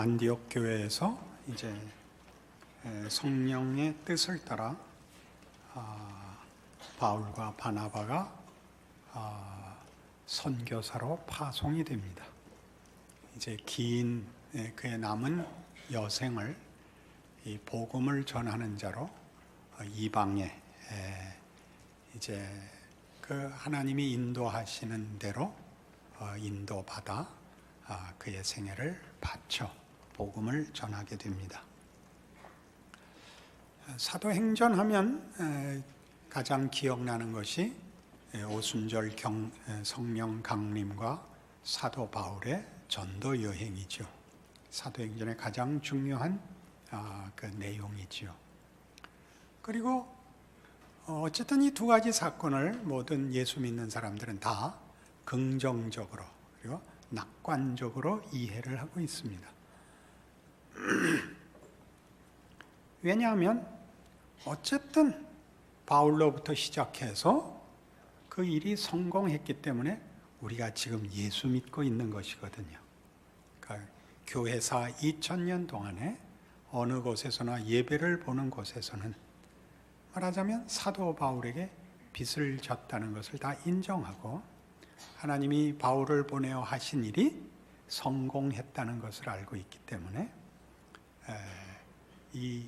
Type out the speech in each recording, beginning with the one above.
안디옥 교회에서 이제 성령의 뜻을 따라 바울과 바나바가 선교사로 파송이 됩니다. 이제 긴 그의 남은 여생을 이 복음을 전하는 자로 이방에 이제 그 하나님이 인도하시는 대로 인도받아 그의 생애를 바쳐 복음을 전하게 됩니다. 사도행전 하면 가장 기억나는 것이 오순절 성령 강림과 사도 바울의 전도 여행이죠. 사도행전의 가장 중요한 그 내용이지요. 그리고 어쨌든 이 두 가지 사건을 모든 예수 믿는 사람들은 다 긍정적으로 그리고 낙관적으로 이해를 하고 있습니다. 왜냐하면 어쨌든 바울로부터 시작해서 그 일이 성공했기 때문에 우리가 지금 예수 믿고 있는 것이거든요. 그러니까 교회사 2000년 동안에 어느 곳에서나 예배를 보는 곳에서는 말하자면 사도 바울에게 빚을 졌다는 것을 다 인정하고 하나님이 바울을 보내어 하신 일이 성공했다는 것을 알고 있기 때문에 이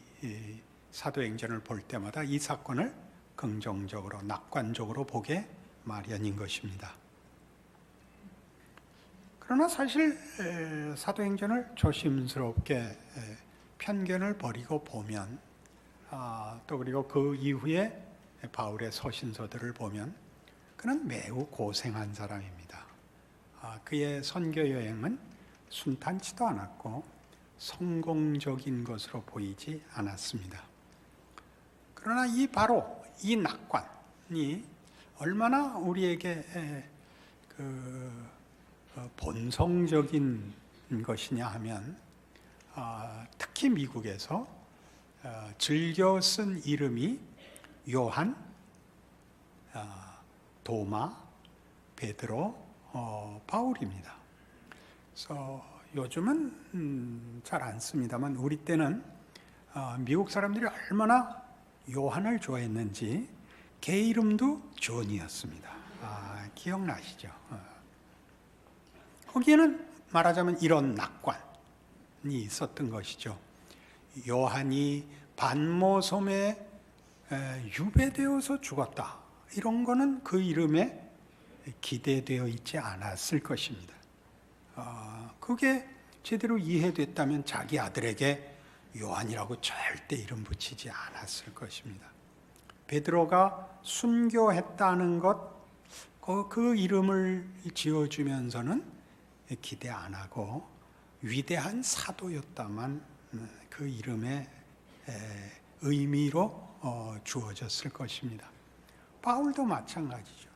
사도행전을 볼 때마다 이 사건을 긍정적으로 낙관적으로 보게 마련인 것입니다. 그러나 사실 사도행전을 조심스럽게 편견을 버리고 보면 또 그리고 그 이후에 바울의 서신서들을 보면 그는 매우 고생한 사람입니다. 그의 선교 여행은 순탄치도 않았고 성공적인 것으로 보이지 않았습니다. 그러나 바로 이 낙관이 얼마나 우리에게 본성적인 것이냐 하면 특히 미국에서 즐겨 쓴 이름이 요한, 도마, 베드로, 바울입니다. 그래서 요즘은 잘 안 씁니다만 우리 때는 미국 사람들이 얼마나 요한을 좋아했는지 개 이름도 존이었습니다. 기억나시죠? 거기에는 말하자면 이런 낙관이 있었던 것이죠. 요한이 반모섬에 유배되어서 죽었다. 이런 거는 그 이름에 기대되어 있지 않았을 것입니다. 그게 제대로 이해됐다면 자기 아들에게 요한이라고 절대 이름 붙이지 않았을 것입니다. 베드로가 순교했다는 것, 그 이름을 지어주면서는 기대 안 하고 위대한 사도였다만 그 이름의 의미로 주어졌을 것입니다. 바울도 마찬가지죠.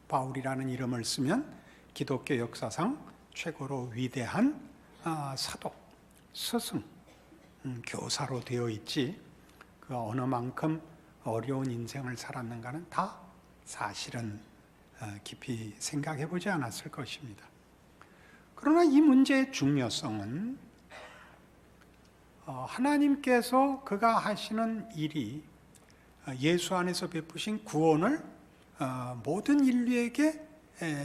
바울이라는 이름을 쓰면 기독교 역사상 최고로 위대한 사도, 스승, 교사로 되어 있지 그 어느 만큼 어려운 인생을 살았는가는 다 사실은 깊이 생각해 보지 않았을 것입니다. 그러나 이 문제의 중요성은 하나님께서 그가 하시는 일이 예수 안에서 베푸신 구원을 모든 인류에게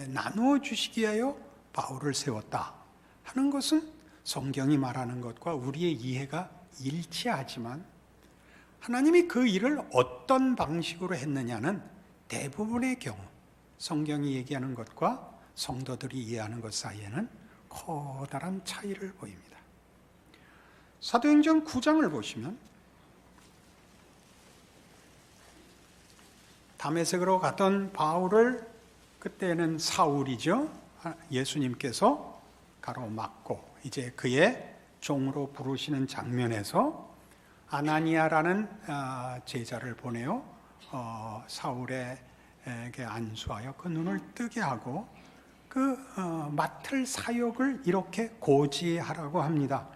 나누어 주시기 위하여 바울을 세웠다 하는 것은 성경이 말하는 것과 우리의 이해가 일치하지만 하나님이 그 일을 어떤 방식으로 했느냐는 대부분의 경우 성경이 얘기하는 것과 성도들이 이해하는 것 사이에는 커다란 차이를 보입니다. 사도행전 9장을 보시면 다메섹으로 갔던 바울을 그때는 사울이죠. 예수님께서 가로막고 이제 그의 종으로 부르시는 장면에서 아나니아라는 제자를 보내어 사울에게 안수하여 그 눈을 뜨게 하고 그 맡을 사역을 이렇게 고지하라고 합니다.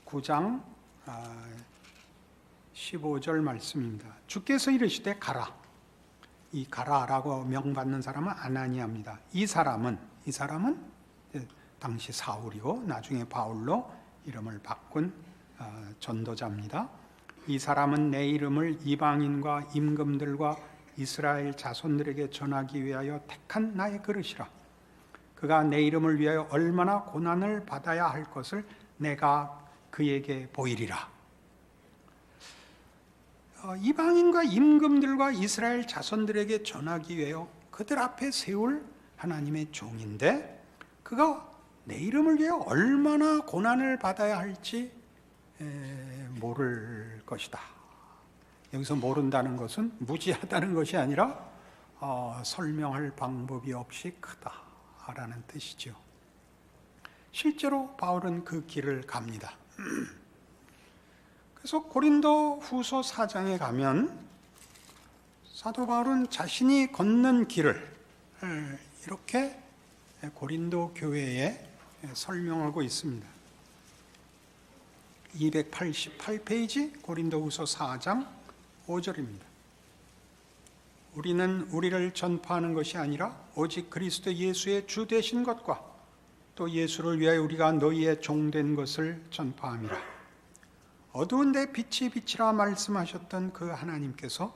9장 15절 말씀입니다. 주께서 이르시되 가라. 이 가라라고 명받는 사람은 아나니아입니다. 이 사람은 당시 사울이고 나중에 바울로 이름을 바꾼 전도자입니다. 이 사람은 내 이름을 이방인과 임금들과 이스라엘 자손들에게 전하기 위하여 택한 나의 그릇이라. 그가 내 이름을 위하여 얼마나 고난을 받아야 할 것을 내가 그에게 보이리라. 이방인과 임금들과 이스라엘 자손들에게 전하기 위하여 그들 앞에 세울 하나님의 종인데, 그가 내 이름을 위하여 얼마나 고난을 받아야 할지 모를 것이다. 여기서 모른다는 것은 무지하다는 것이 아니라 설명할 방법이 없이 크다라는 뜻이죠. 실제로 바울은 그 길을 갑니다. 그래서 고린도 후서 4장에 가면 사도 바울은 자신이 걷는 길을 이렇게 고린도 교회에 설명하고 있습니다. 288페이지 고린도 후서 4장 5절입니다. 우리는 우리를 전파하는 것이 아니라 오직 그리스도 예수의 주 되신 것과 또 예수를 위하여 우리가 너희의 종된 것을 전파함이라. 어두운 데 빛이 빛이라 말씀하셨던 그 하나님께서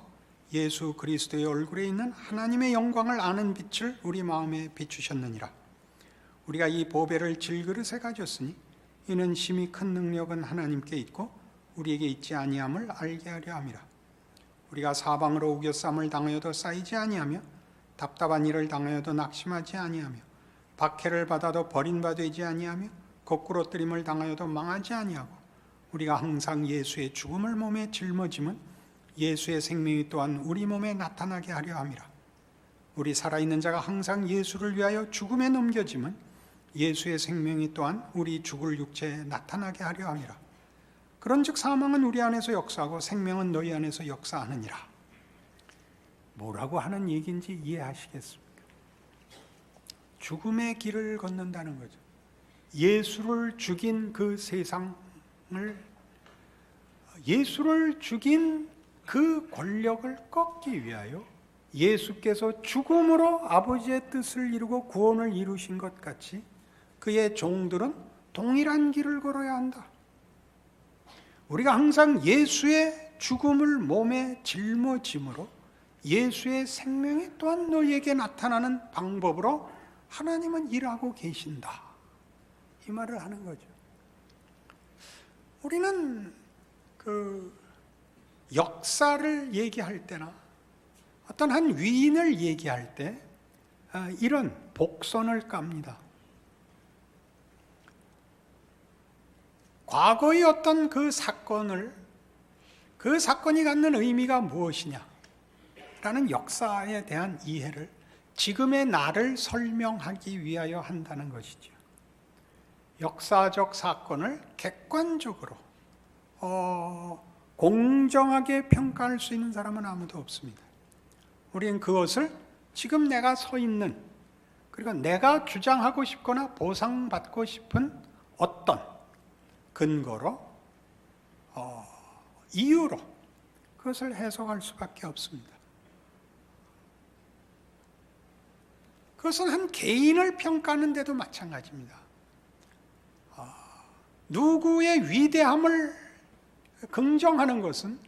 예수 그리스도의 얼굴에 있는 하나님의 영광을 아는 빛을 우리 마음에 비추셨느니라. 우리가 이 보배를 질그릇에 가졌으니 이는 심히 큰 능력은 하나님께 있고 우리에게 있지 아니함을 알게 하려 함이라. 우리가 사방으로 우겨쌈을 당하여도 쌓이지 아니하며 답답한 일을 당하여도 낙심하지 아니하며 박해를 받아도 버림받지 아니하며 거꾸로 뜨림을 당하여도 망하지 아니하고 우리가 항상 예수의 죽음을 몸에 짊어짐은 예수의 생명이 또한 우리 몸에 나타나게 하려 함이라. 우리 살아있는 자가 항상 예수를 위하여 죽음에 넘겨짐은 예수의 생명이 또한 우리 죽을 육체에 나타나게 하려 함이라. 그런즉 사망은 우리 안에서 역사하고 생명은 너희 안에서 역사하느니라. 뭐라고 하는 얘기인지 이해하시겠습니까? 죽음의 길을 걷는다는 거죠. 예수를 죽인 그 세상을, 예수를 죽인 그 권력을 꺾기 위하여 예수께서 죽음으로 아버지의 뜻을 이루고 구원을 이루신 것 같이 그의 종들은 동일한 길을 걸어야 한다. 우리가 항상 예수의 죽음을 몸에 짊어짐으로 예수의 생명이 또한 너희에게 나타나는 방법으로 하나님은 일하고 계신다. 이 말을 하는 거죠. 우리는 그 역사를 얘기할 때나 어떤 한 위인을 얘기할 때 이런 복선을 깝니다. 과거의 어떤 그 사건이 갖는 의미가 무엇이냐 라는 역사에 대한 이해를 지금의 나를 설명하기 위하여 한다는 것이죠. 역사적 사건을 객관적으로 공정하게 평가할 수 있는 사람은 아무도 없습니다. 우리는 그것을 지금 내가 서 있는, 그리고 내가 주장하고 싶거나 보상받고 싶은 어떤 근거로 이유로 그것을 해석할 수밖에 없습니다. 그것은 한 개인을 평가하는 데도 마찬가지입니다. 누구의 위대함을 긍정하는 것은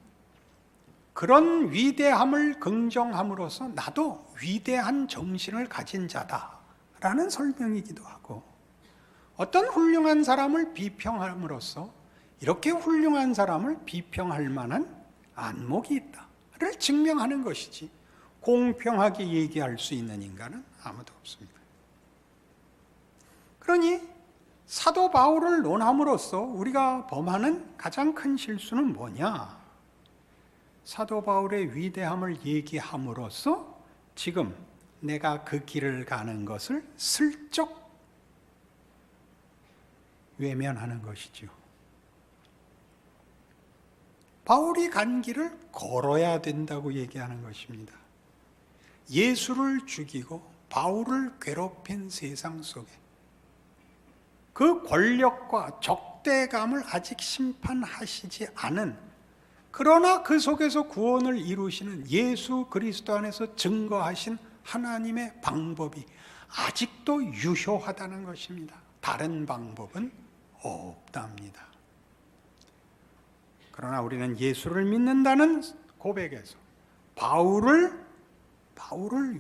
그런 위대함을 긍정함으로써 나도 위대한 정신을 가진 자다라는 설명이기도 하고, 어떤 훌륭한 사람을 비평함으로써 이렇게 훌륭한 사람을 비평할 만한 안목이 있다를 증명하는 것이지, 공평하게 얘기할 수 있는 인간은 아무도 없습니다. 그러니 사도 바울을 논함으로써 우리가 범하는 가장 큰 실수는 뭐냐? 사도 바울의 위대함을 얘기함으로써 지금 내가 그 길을 가는 것을 슬쩍 외면하는 것이죠. 바울이 간 길을 걸어야 된다고 얘기하는 것입니다. 예수를 죽이고 바울을 괴롭힌 세상 속에 그 권력과 적대감을 아직 심판하시지 않은, 그러나 그 속에서 구원을 이루시는 예수 그리스도 안에서 증거하신 하나님의 방법이 아직도 유효하다는 것입니다. 다른 방법은 없답니다. 그러나 우리는 예수를 믿는다는 고백에서 바울을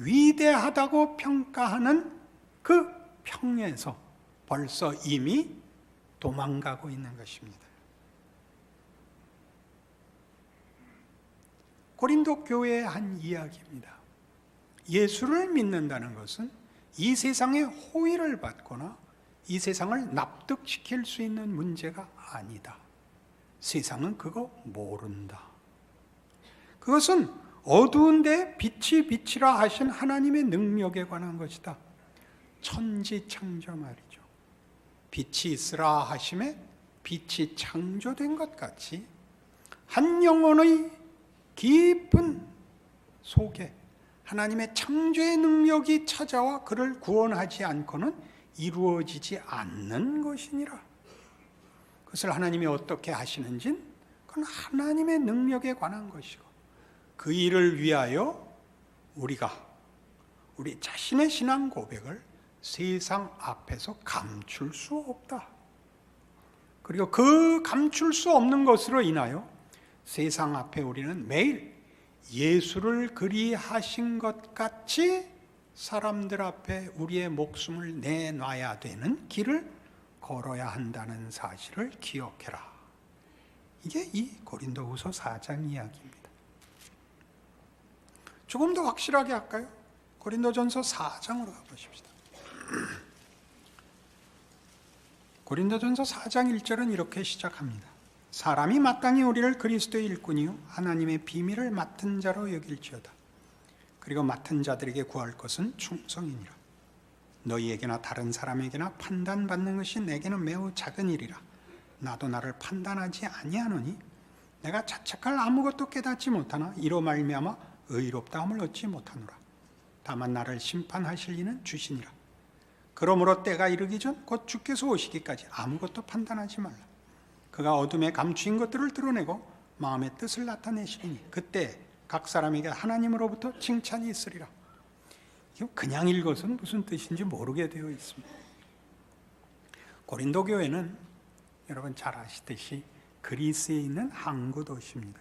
위대하다고 평가하는 그 평에서 벌써 이미 도망가고 있는 것입니다. 고린도 교회의 한 이야기입니다. 예수를 믿는다는 것은 이 세상의 호의를 받거나 이 세상을 납득시킬 수 있는 문제가 아니다. 세상은 그거 모른다. 그것은 어두운 데 빛이 빛이라 하신 하나님의 능력에 관한 것이다. 천지창조 말이죠. 빛이 있으라 하심에 빛이 창조된 것 같이 한 영혼의 깊은 속에 하나님의 창조의 능력이 찾아와 그를 구원하지 않고는 이루어지지 않는 것이니라. 그것을 하나님이 어떻게 하시는지는 그건 하나님의 능력에 관한 것이고 그 일을 위하여 우리가 우리 자신의 신앙 고백을 세상 앞에서 감출 수 없다. 그리고 그 감출 수 없는 것으로 인하여 세상 앞에 우리는 매일 예수를 그리하신 것 같이 사람들 앞에 우리의 목숨을 내놔야 되는 길을 걸어야 한다는 사실을 기억해라. 이게 이 고린도후서 4장 이야기입니다. 조금 더 확실하게 할까요? 고린도전서 4장으로 가보십시다. 고린도전서 4장 1절은 이렇게 시작합니다. 사람이 마땅히 우리를 그리스도의 일꾼이요 하나님의 비밀을 맡은 자로 여길지어다. 그리고 맡은 자들에게 구할 것은 충성이니라. 너희에게나 다른 사람에게나 판단받는 것이 내게는 매우 작은 일이라. 나도 나를 판단하지 아니하노니 내가 자책할 아무것도 깨닫지 못하나 이로 말미암아 의롭다함을 얻지 못하노라. 다만 나를 심판하실 이는 주시니라. 그러므로 때가 이르기 전 곧 주께서 오시기까지 아무것도 판단하지 말라. 그가 어둠에 감추인 것들을 드러내고 마음의 뜻을 나타내시리니 그때 각 사람에게 하나님으로부터 칭찬이 있으리라. 그냥 읽어서는 무슨 뜻인지 모르게 되어 있습니다. 고린도 교회는 여러분 잘 아시듯이 그리스에 있는 항구 도시입니다.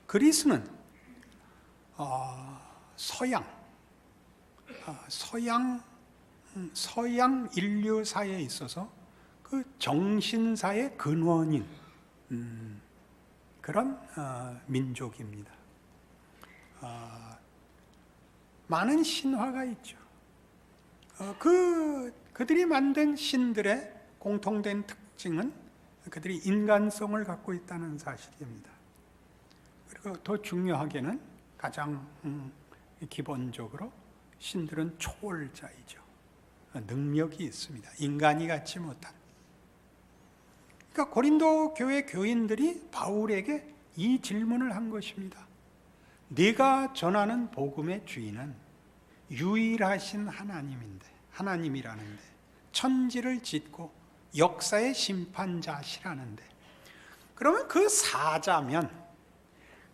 그리스는 서양 인류사에 있어서 그 정신사의 근원인 그런 민족입니다. 많은 신화가 있죠. 그들이 만든 신들의 공통된 특징은 그들이 인간성을 갖고 있다는 사실입니다. 그리고 더 중요하게는 가장 기본적으로 신들은 초월자이죠. 능력이 있습니다. 인간이 갖지 못한. 그러니까 고린도 교회 교인들이 바울에게 이 질문을 한 것입니다. 네가 전하는 복음의 주인은 유일하신 하나님이라는데 천지를 짓고 역사의 심판자시라는데 그러면 그 사자면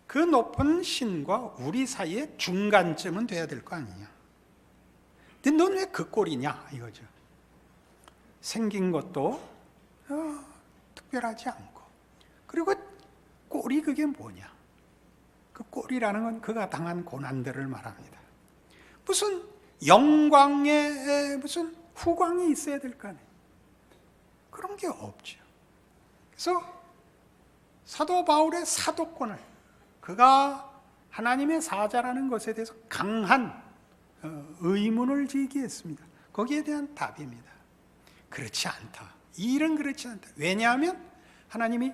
그 높은 신과 우리 사이의 중간쯤은 돼야 될 거 아니냐. 근데 넌 왜 그 꼴이냐 이거죠. 생긴 것도 특별하지 않고 그리고 꼴이 그게 뭐냐. 그 꼴이라는 건 그가 당한 고난들을 말합니다. 무슨 영광에 무슨 후광이 있어야 될 거 아니에요. 그런 게 없죠. 그래서 사도 바울의 사도권을 그가 하나님의 사자라는 것에 대해서 강한 의문을 제기했습니다. 거기에 대한 답입니다. 그렇지 않다. 이 일은 그렇지 않다. 왜냐하면 하나님이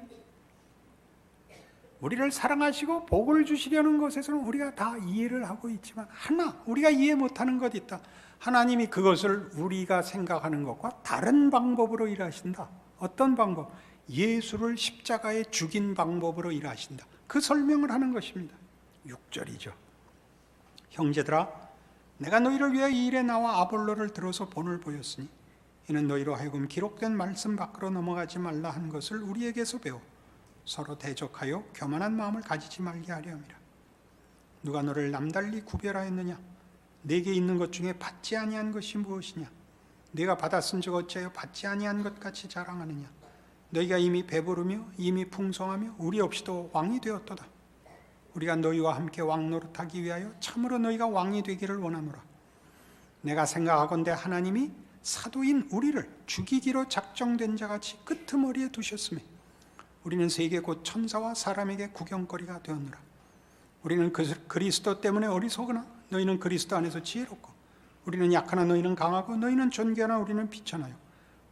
우리를 사랑하시고 복을 주시려는 것에서는 우리가 다 이해를 하고 있지만 하나 우리가 이해 못하는 것이 있다. 하나님이 그것을 우리가 생각하는 것과 다른 방법으로 일하신다. 어떤 방법? 예수를 십자가에 죽인 방법으로 일하신다. 그 설명을 하는 것입니다. 6절이죠. 형제들아 내가 너희를 위하여 이 일에 나와 아볼로를 들어서 본을 보였으니 이는 너희로 하여금 기록된 말씀 밖으로 넘어가지 말라 한 것을 우리에게서 배워 서로 대적하여 교만한 마음을 가지지 말게 하려 함이라. 누가 너를 남달리 구별하였느냐? 내게 있는 것 중에 받지 아니한 것이 무엇이냐? 네가 받았은즉 어찌하여 받지 아니한 것 같이 자랑하느냐. 너희가 이미 배부르며 이미 풍성하며 우리 없이도 왕이 되었도다. 우리가 너희와 함께 왕 노릇하기 위하여 참으로 너희가 왕이 되기를 원하노라. 내가 생각하건대 하나님이 사도인 우리를 죽이기로 작정된 자같이 끄트머리에 두셨으며 우리는 세계 곧 천사와 사람에게 구경거리가 되었노라. 우리는 그리스도 때문에 어리석으나 너희는 그리스도 안에서 지혜롭고 우리는 약하나 너희는 강하고 너희는 존귀하나 우리는 비천하여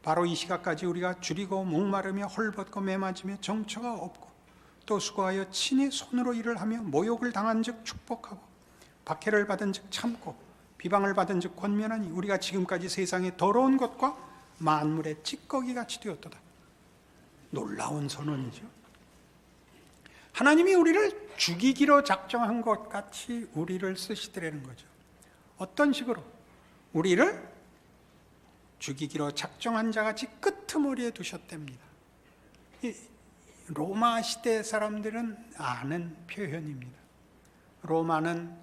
바로 이 시각까지 우리가 줄이고 목마르며 헐벗고 매맞으며 정처가 없고 또 수고하여 친히 손으로 일을 하며 모욕을 당한 즉 축복하고 박해를 받은 즉 참고 비방을 받은 즉 권면하니 우리가 지금까지 세상의 더러운 것과 만물의 찌꺼기같이 되었도다. 놀라운 선언이죠. 하나님이 우리를 죽이기로 작정한 것 같이 우리를 쓰시더라는 거죠. 어떤 식으로? 우리를 죽이기로 작정한 자같이 끄트머리에 두셨답니다. 로마 시대 사람들은 아는 표현입니다. 로마는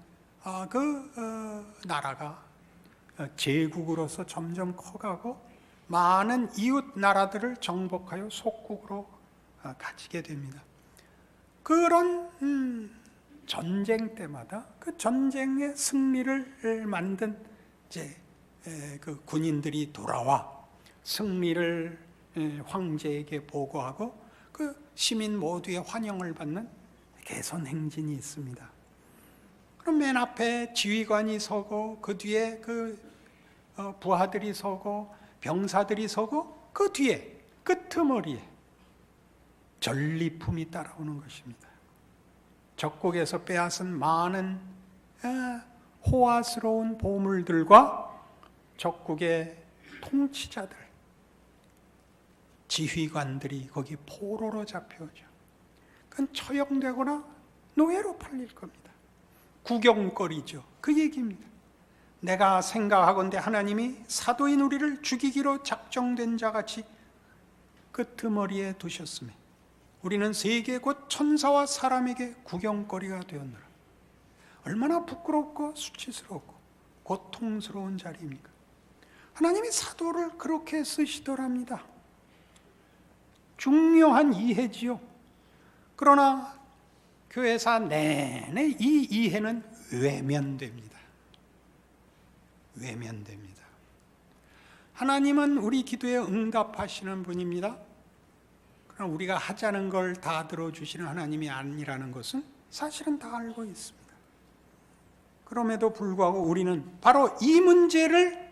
나라가 제국으로서 점점 커가고 많은 이웃 나라들을 정복하여 속국으로 가지게 됩니다. 그런 전쟁 때마다 그 전쟁의 승리를 만든 그 군인들이 돌아와 승리를 황제에게 보고하고 그 시민 모두의 환영을 받는 개선 행진이 있습니다. 그럼 맨 앞에 지휘관이 서고 그 뒤에 그 부하들이 서고 병사들이 서고 그 뒤에 끄트머리에 전리품이 따라오는 것입니다. 적국에서 빼앗은 많은 호화스러운 보물들과 적국의 통치자들, 지휘관들이 거기 포로로 잡혀오죠. 그건 처형되거나 노예로 팔릴 겁니다. 구경거리죠. 그 얘기입니다. 내가 생각하건대 하나님이 사도인 우리를 죽이기로 작정된 자같이 끄트머리에 두셨으며 우리는 세계 곧 천사와 사람에게 구경거리가 되었노라. 얼마나 부끄럽고 수치스럽고 고통스러운 자리입니까? 하나님이 사도를 그렇게 쓰시더랍니다. 중요한 이해지요. 그러나 교회사 내내 이 이해는 외면됩니다. 외면됩니다. 하나님은 우리 기도에 응답하시는 분입니다. 그러나 우리가 하자는 걸 다 들어주시는 하나님이 아니라는 것은 사실은 다 알고 있습니다. 그럼에도 불구하고 우리는 바로 이 문제를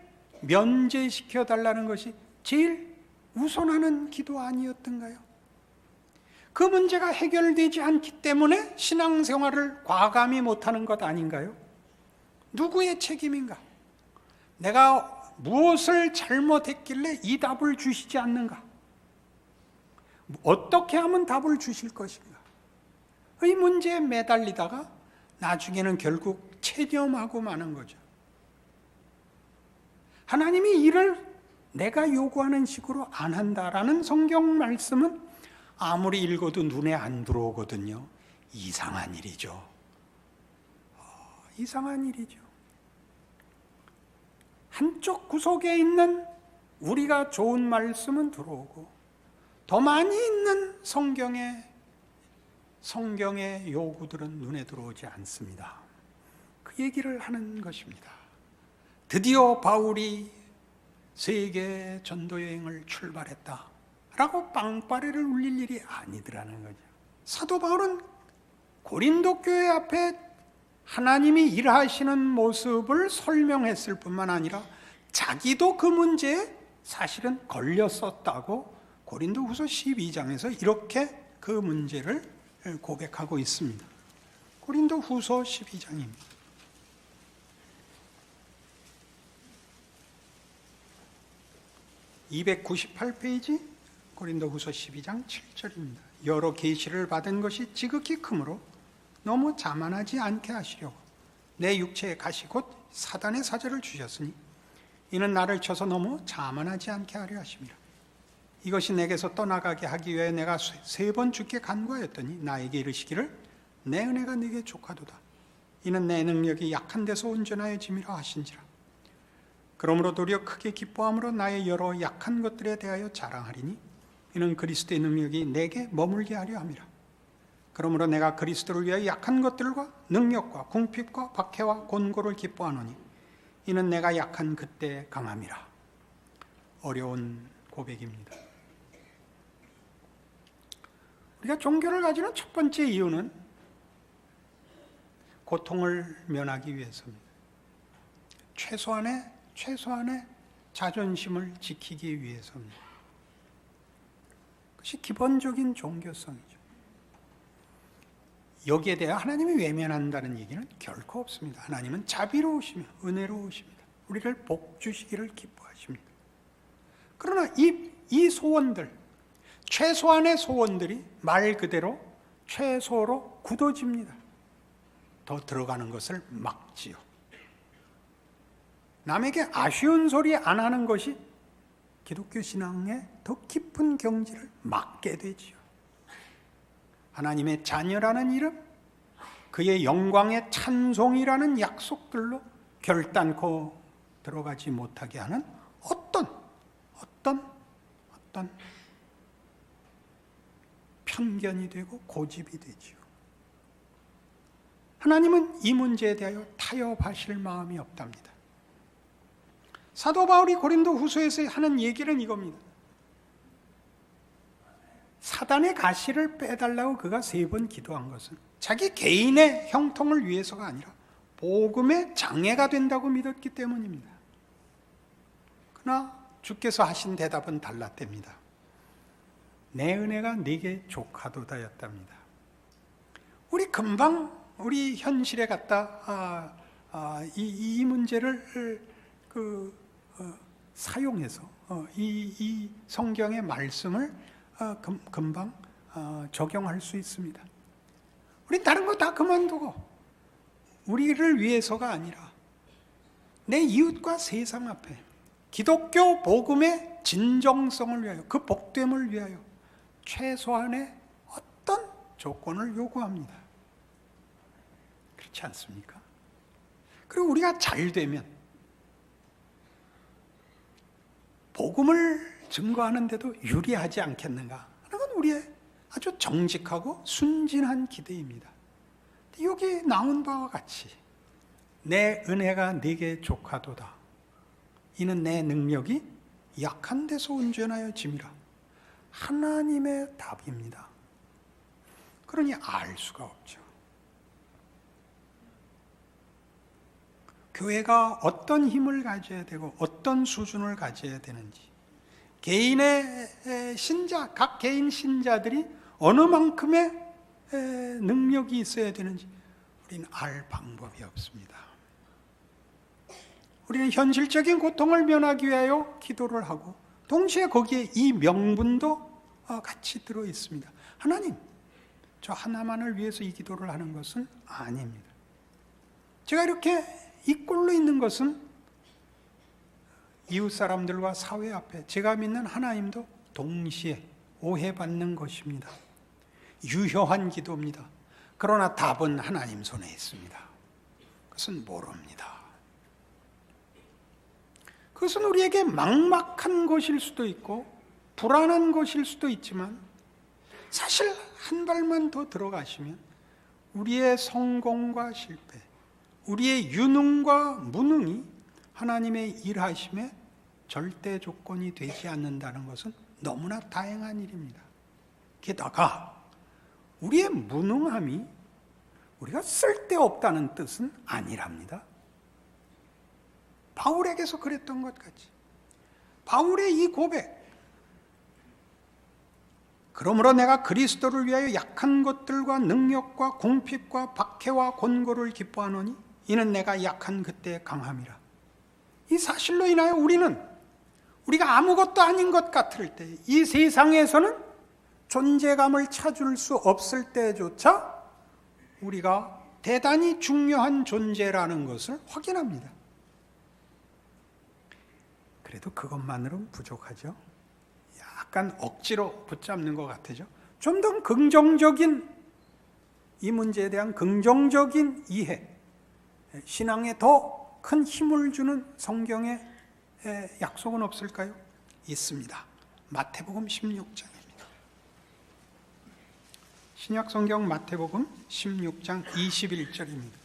면제시켜 달라는 것이 제일 우선하는 기도 아니었던가요? 그 문제가 해결되지 않기 때문에 신앙생활을 과감히 못하는 것 아닌가요? 누구의 책임인가? 내가 무엇을 잘못했길래 이 답을 주시지 않는가? 어떻게 하면 답을 주실 것인가? 이 문제에 매달리다가 나중에는 결국 체념하고 마는 거죠. 하나님이 이를 내가 요구하는 식으로 안 한다라는 성경 말씀은 아무리 읽어도 눈에 안 들어오거든요. 이상한 일이죠. 이상한 일이죠. 한쪽 구석에 있는 우리가 좋은 말씀은 들어오고 더 많이 있는 성경의 요구들은 눈에 들어오지 않습니다. 그 얘기를 하는 것입니다. 드디어 바울이 세계 전도 여행을 출발했다 라고 빵빠레를 울릴 일이 아니더라는 거죠. 사도 바울은 고린도 교회 앞에 하나님이 일하시는 모습을 설명했을 뿐만 아니라 자기도 그 문제에 사실은 걸렸었다고 고린도후서 12장에서 이렇게 그 문제를 고백하고 있습니다. 고린도후서 12장입니다. 298페이지 고린도후서 12장 7절입니다. 여러 계시를 받은 것이 지극히 크므로 너무 자만하지 않게 하시려고 내 육체에 가시 곧 사단의 사절을 주셨으니 이는 나를 쳐서 너무 자만하지 않게 하려 하심이라. 이것이 내게서 떠나가게 하기 위해 내가 3번 주께 간구하였더니 나에게 이르시기를 내 은혜가 네게 족하도다. 이는 내 능력이 약한 데서 온전하여짐이라 하신지라. 그러므로 도리어 크게 기뻐함으로 나의 여러 약한 것들에 대하여 자랑하리니 이는 그리스도의 능력이 내게 머물게 하려 함이라. 그러므로 내가 그리스도를 위하여 약한 것들과 능력과 궁핍과 박해와 곤고를 기뻐하노니 이는 내가 약한 그때 강함이라. 어려운 고백입니다. 우리가 종교를 가지는 첫 번째 이유는 고통을 면하기 위해서입니다. 최소한의 자존심을 지키기 위해서입니다. 그것이 기본적인 종교성이죠. 여기에 대해 하나님이 외면한다는 얘기는 결코 없습니다. 하나님은 자비로우시며 은혜로우십니다. 우리를 복 주시기를 기뻐하십니다. 그러나 이 소원들, 최소한의 소원들이 말 그대로 최소로 굳어집니다. 더 들어가는 것을 막지요. 남에게 아쉬운 소리 안 하는 것이 기독교 신앙의 더 깊은 경지를 막게 되지요. 하나님의 자녀라는 이름, 그의 영광의 찬송이라는 약속들로 결단코 들어가지 못하게 하는 어떤 편견이 되고 고집이 되지요. 하나님은 이 문제에 대하여 타협하실 마음이 없답니다. 사도 바울이 고린도 후서에서 하는 얘기는 이겁니다. 사단의 가시를 빼달라고 그가 3번 기도한 것은 자기 개인의 형통을 위해서가 아니라 복음의 장애가 된다고 믿었기 때문입니다. 그러나 주께서 하신 대답은 달랐답니다. 내 은혜가 네게 족하도다였답니다. 우리 금방 우리 현실에 갖다 이 문제를 사용해서 이 성경의 말씀을 금방 적용할 수 있습니다. 우리 다른 거 다 그만두고 우리를 위해서가 아니라 내 이웃과 세상 앞에 기독교 복음의 진정성을 위하여, 그 복됨을 위하여 최소한의 어떤 조건을 요구합니다. 그렇지 않습니까? 그리고 우리가 잘 되면 복음을 증거하는데도 유리하지 않겠는가 하는 건 우리의 아주 정직하고 순진한 기대입니다. 여기 나온 바와 같이 내 은혜가 네게 족하도다. 이는 내 능력이 약한 데서 온전하여 짐이라. 하나님의 답입니다. 그러니 알 수가 없죠. 교회가 어떤 힘을 가져야 되고 어떤 수준을 가져야 되는지, 개인의 신자, 각 개인 신자들이 어느 만큼의 능력이 있어야 되는지 우리는 알 방법이 없습니다. 우리는 현실적인 고통을 면하기 위하여 기도를 하고 동시에 거기에 이 명분도 같이 들어 있습니다. 하나님, 저 하나만을 위해서 이 기도를 하는 것은 아닙니다. 제가 이렇게 이 꼴로 있는 것은 이웃 사람들과 사회 앞에 제가 믿는 하나님도 동시에 오해받는 것입니다. 유효한 기도입니다. 그러나 답은 하나님 손에 있습니다. 그것은 모릅니다. 그것은 우리에게 막막한 것일 수도 있고 불안한 것일 수도 있지만 사실 한 발만 더 들어가시면 우리의 성공과 실패, 우리의 유능과 무능이 하나님의 일하심에 절대 조건이 되지 않는다는 것은 너무나 다행한 일입니다. 게다가 우리의 무능함이 우리가 쓸데없다는 뜻은 아니랍니다. 바울에게서 그랬던 것 같이 바울의 이 고백, 그러므로 내가 그리스도를 위하여 약한 것들과 능력과 궁핍과 박해와 곤고를 기뻐하노니 이는 내가 약한 그때 강함이라. 이 사실로 인하여 우리가 아무것도 아닌 것 같을 때, 이 세상에서는 존재감을 찾을 수 없을 때조차 우리가 대단히 중요한 존재라는 것을 확인합니다. 그래도 그것만으로는 부족하죠. 약간 억지로 붙잡는 것 같으죠. 좀 더 긍정적인, 이 문제에 대한 긍정적인 이해, 신앙에 더 큰 힘을 주는 성경의 약속은 없을까요? 있습니다. 마태복음 16장입니다. 신약성경 마태복음 16장 21절입니다.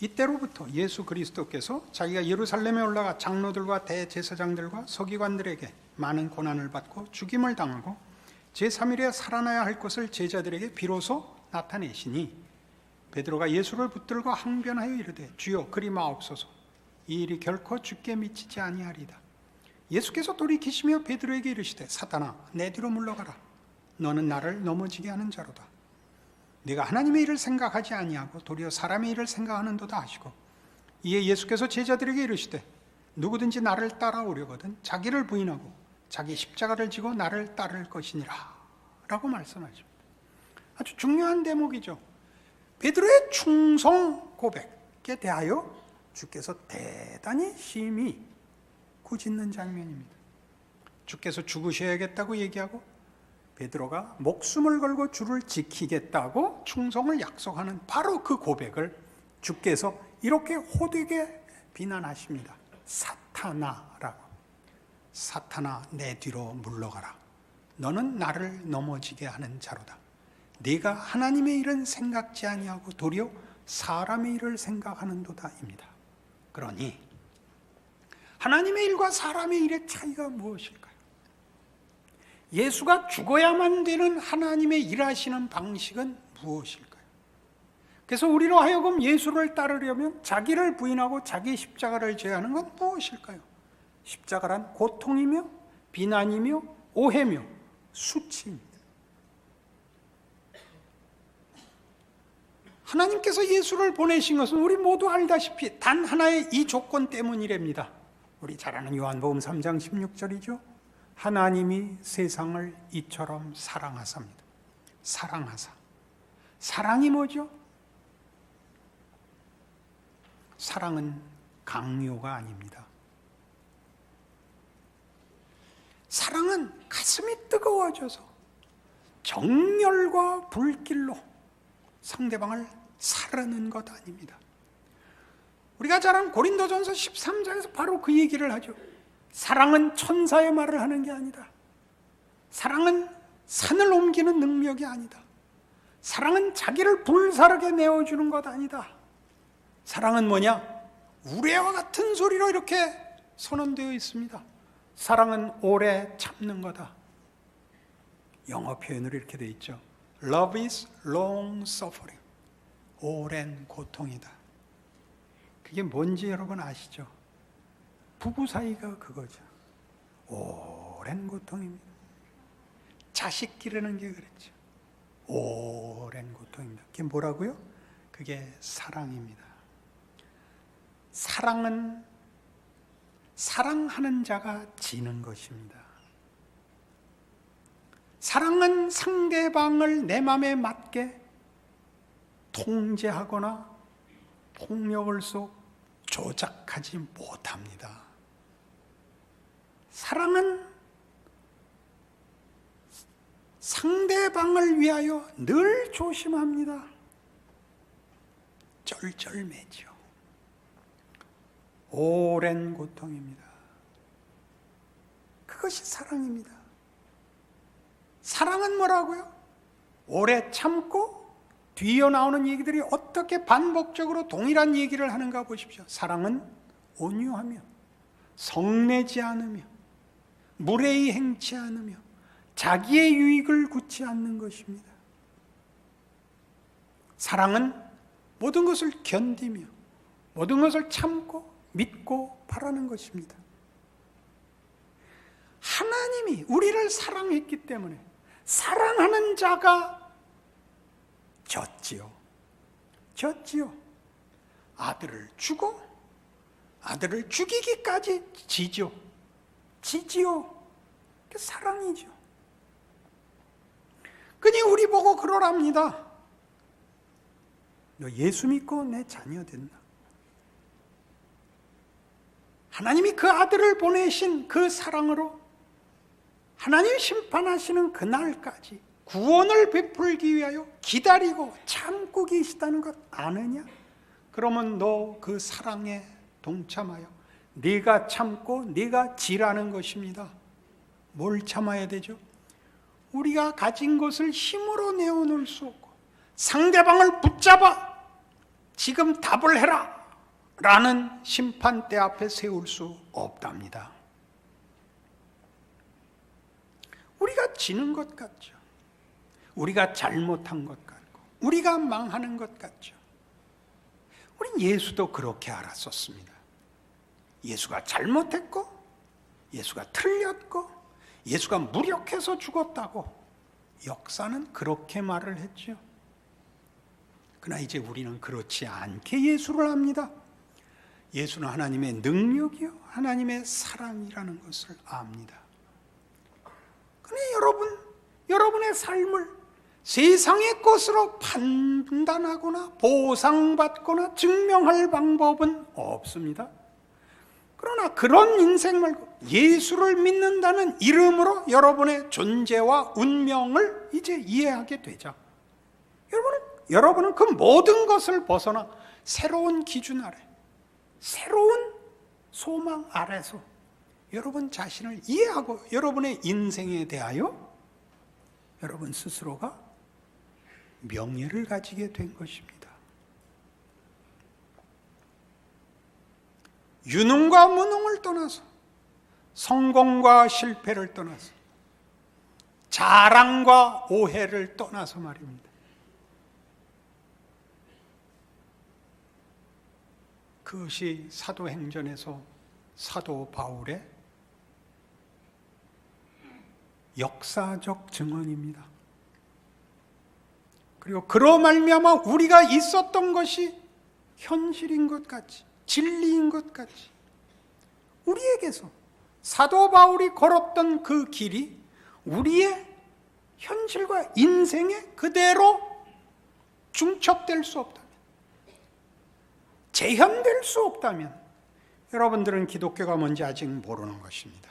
이때로부터 예수 그리스도께서 자기가 예루살렘에 올라가 장로들과 대제사장들과 서기관들에게 많은 고난을 받고 죽임을 당하고 제3일에 살아나야 할 것을 제자들에게 비로소 나타내시니 베드로가 예수를 붙들고 항변하여 이르되 주여 그리 마옵소서 이 일이 결코 주께 미치지 아니하리다. 예수께서 돌이키시며 베드로에게 이르시되 사탄아 내 뒤로 물러가라 너는 나를 넘어지게 하는 자로다. 네가 하나님의 일을 생각하지 아니하고 도리어 사람의 일을 생각하는도다 하시고 이에 예수께서 제자들에게 이르시되 누구든지 나를 따라오려거든 자기를 부인하고 자기 십자가를 지고 나를 따를 것이니라 라고 말씀하십니다. 아주 중요한 대목이죠. 베드로의 충성 고백에 대하여 주께서 대단히 심히 꾸짖는 장면입니다. 주께서 죽으셔야겠다고 얘기하고 베드로가 목숨을 걸고 주를 지키겠다고 충성을 약속하는 바로 그 고백을 주께서 이렇게 호되게 비난하십니다. 사탄아라고. 사탄아 내 뒤로 물러가라. 너는 나를 넘어지게 하는 자로다. 네가 하나님의 일은 생각지 아니하고 도리어 사람의 일을 생각하는도다입니다. 그러니 하나님의 일과 사람의 일의 차이가 무엇일까요? 예수가 죽어야만 되는 하나님의 일하시는 방식은 무엇일까요? 그래서 우리로 하여금 예수를 따르려면 자기를 부인하고 자기 십자가를 져야 하는 건 무엇일까요? 십자가란 고통이며 비난이며 오해며 수치입니다. 하나님께서 예수를 보내신 것은 우리 모두 알다시피 단 하나의 이 조건 때문이랍니다. 우리 잘 아는 요한복음 3장 16절이죠. 하나님이 세상을 이처럼 사랑하사입니다. 사랑하사. 사랑이 뭐죠? 사랑은 강요가 아닙니다. 사랑은 가슴이 뜨거워져서 정열과 불길로 상대방을 사르는 것 아닙니다. 우리가 잘 아는 고린도전서 13장에서 바로 그 얘기를 하죠. 사랑은 천사의 말을 하는 게 아니다. 사랑은 산을 옮기는 능력이 아니다. 사랑은 자기를 불사르게 내어주는 것 아니다. 사랑은 뭐냐? 우레와 같은 소리로 이렇게 선언되어 있습니다. 사랑은 오래 참는 거다. 영어 표현으로 이렇게 되어 있죠. Love is long suffering. 오랜 고통이다. 그게 뭔지 여러분 아시죠? 부부 사이가 그거죠. 오랜 고통입니다. 자식 기르는 게 그렇죠. 오랜 고통입니다. 그게 뭐라고요? 그게 사랑입니다. 사랑은 사랑하는 자가 지는 것입니다. 사랑은 상대방을 내 맘에 맞게 통제하거나 폭력을 속 조작하지 못합니다. 사랑은 상대방을 위하여 늘 조심합니다. 쩔쩔매죠. 오랜 고통입니다. 그것이 사랑입니다. 사랑은 뭐라고요? 오래 참고 뒤이어 나오는 얘기들이 어떻게 반복적으로 동일한 얘기를 하는가 보십시오. 사랑은 온유하며 성내지 않으며 무례히 행치 않으며 자기의 유익을 굳지 않는 것입니다. 사랑은 모든 것을 견디며 모든 것을 참고 믿고 바라는 것입니다. 하나님이 우리를 사랑했기 때문에 사랑하는 자가 졌지요. 아들을 주고 아들을 죽이기까지 지지요. 그게 사랑이죠. 그니 우리 보고 그러랍니다. 너 예수 믿고 내 자녀 된다. 하나님이 그 아들을 보내신 그 사랑으로 하나님 심판하시는 그날까지 구원을 베풀기 위하여 기다리고 참고 계시다는 것 아느냐? 그러면 너 그 사랑에 동참하여 네가 참고 네가 지라는 것입니다. 뭘 참아야 되죠? 우리가 가진 것을 힘으로 내어놓을 수 없고 상대방을 붙잡아 지금 답을 해라 라는 심판대 앞에 세울 수 없답니다. 우리가 지는 것 같죠. 우리가 잘못한 것 같고 우리가 망하는 것 같죠. 우린 예수도 그렇게 알았었습니다. 예수가 잘못했고 예수가 틀렸고 예수가 무력해서 죽었다고 역사는 그렇게 말을 했죠. 그러나 이제 우리는 그렇지 않게 예수를 압니다. 예수는 하나님의 능력이요 하나님의 사랑이라는 것을 압니다. 그런데 여러분의 삶을 세상의 것으로 판단하거나 보상받거나 증명할 방법은 없습니다. 그러나 그런 인생 말고 예수를 믿는다는 이름으로 여러분의 존재와 운명을 이제 이해하게 되죠. 여러분은 그 모든 것을 벗어나 새로운 기준 아래, 새로운 소망 아래서 여러분 자신을 이해하고 여러분의 인생에 대하여 여러분 스스로가 명예를 가지게 된 것입니다. 유능과 무능을 떠나서 성공과 실패를 떠나서 자랑과 오해를 떠나서 말입니다. 그것이 사도행전에서 사도 바울의 역사적 증언입니다. 그리고 그로 말미암아 우리가 있었던 것이 현실인 것 같이 진리인 것 같이 우리에게서 사도 바울이 걸었던 그 길이 우리의 현실과 인생에 그대로 중첩될 수 없다면, 재현될 수 없다면 여러분들은 기독교가 뭔지 아직 모르는 것입니다.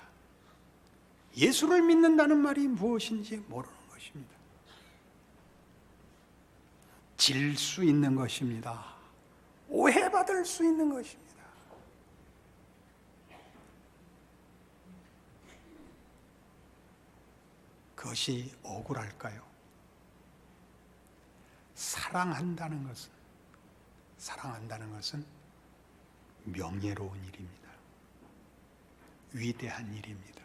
예수를 믿는다는 말이 무엇인지 모르는 것입니다. 질 수 있는 것입니다. 오해받을 수 있는 것입니다. 그것이 억울할까요? 사랑한다는 것은 명예로운 일입니다. 위대한 일입니다.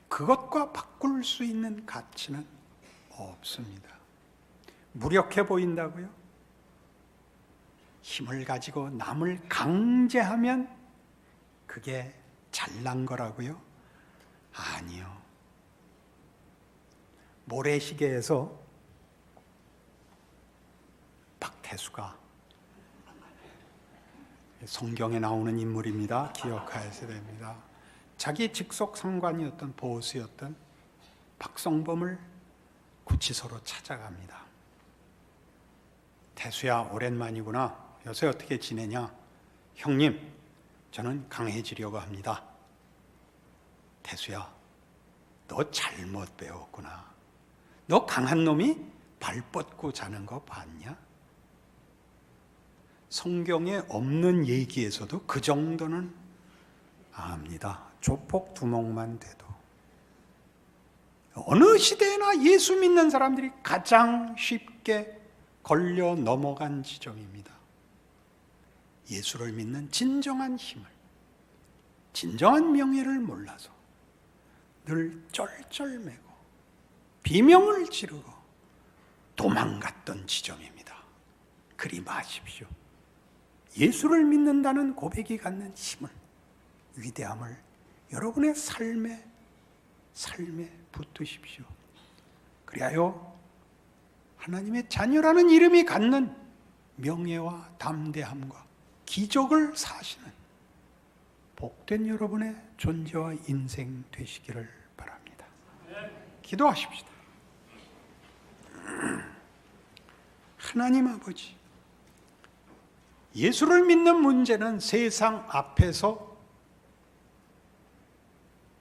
그것과 바꿀 수 있는 가치는 없습니다. 무력해 보인다고요? 힘을 가지고 남을 강제하면 그게 잘난 거라고요? 아니요. 모래시계에서 박태수가 성경에 나오는 인물입니다. 기억하셔야 됩니다. 자기 직속 상관이었던 보수였던 박성범을 구치소로 찾아갑니다. 태수야, 오랜만이구나. 요새 어떻게 지내냐? 형님, 저는 강해지려고 합니다. 태수야, 너 잘못 배웠구나. 너 강한 놈이 발 뻗고 자는 거 봤냐? 성경에 없는 얘기에서도 그 정도는 압니다. 조폭 두목만 돼도. 어느 시대나 예수 믿는 사람들이 가장 쉽게 걸려 넘어간 지점입니다. 예수를 믿는 진정한 힘을, 진정한 명예를 몰라서 늘 쩔쩔매고 비명을 지르고 도망갔던 지점입니다. 그리 마십시오. 예수를 믿는다는 고백이 갖는 힘을, 위대함을 여러분의 삶에 붙드십시오. 그리하여 하나님의 자녀라는 이름이 갖는 명예와 담대함과 기적을 사시는 복된 여러분의 존재와 인생 되시기를 바랍니다. 기도하십시다. 하나님 아버지, 예수를 믿는 문제는 세상 앞에서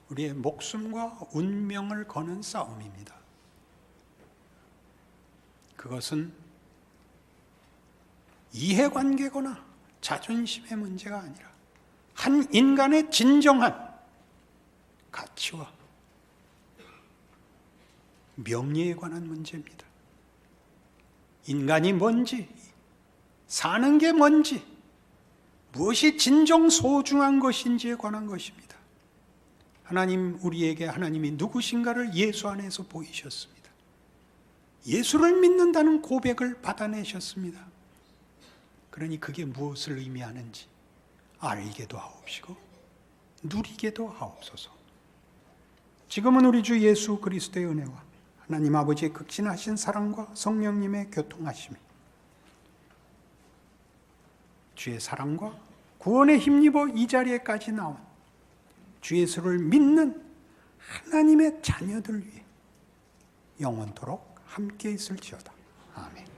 우리의 목숨과 운명을 거는 싸움입니다. 그것은 이해관계거나 자존심의 문제가 아니라 한 인간의 진정한 가치와 명예에 관한 문제입니다. 인간이 뭔지, 사는 게 뭔지, 무엇이 진정 소중한 것인지에 관한 것입니다. 하나님, 우리에게 하나님이 누구신가를 예수 안에서 보이셨습니다. 예수를 믿는다는 고백을 받아내셨습니다. 그러니 그게 무엇을 의미하는지 알게도 하옵시고 누리게도 하옵소서. 지금은 우리 주 예수 그리스도의 은혜와 하나님 아버지의 극진하신 사랑과 성령님의 교통하심이 주의 사랑과 구원에 힘입어 이 자리에까지 나온 주 예수를 믿는 하나님의 자녀들 위해 영원토록 함께 있을지어다. 아멘.